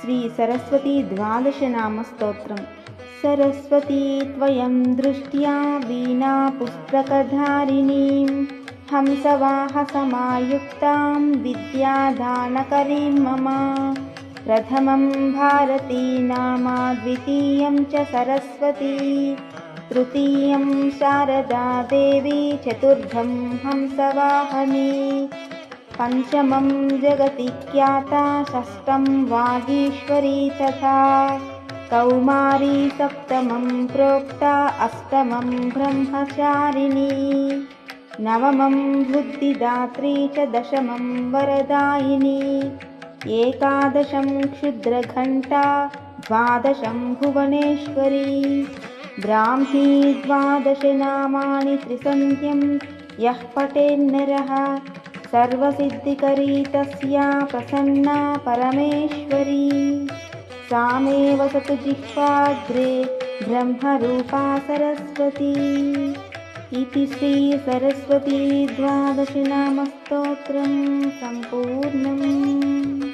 श्री सरस्वती द्वादशनामस्तोत्रम्। सरस्वती त्वयं दृष्ट्या वीणा पुस्तकधारिणीं हंसवाहसमायुक्तां विद्यादानकरीं मम। प्रथमं भारती नामा, द्वितीयं च सरस्वती, तृतीयं शारदा देवी, चतुर्थं हंसवाहनी, पंचमं जगति ख्याता, षष्ठं वागीश्वरी तथा कौमारी, सप्तमं प्रोक्ता, अष्टमं ब्रह्मचारिणी, नवमं बुद्धिदात्री च दशमं वरदायिनी, एकादशं क्षुद्रघण्टा, द्वादशं भुवनेश्वरी। ब्राह्मी द्वादशनामानि त्रिसन्ध्यं यः पठेन्नरः सर्वसिद्धिकरी तस्या प्रसन्ना परमेश्वरी। सा मे वसतु जिह्वाग्रे ब्रह्मरूपा सरस्वती। इति श्री सरस्वती द्वादशनामस्तोत्रं सम्पूर्णम्।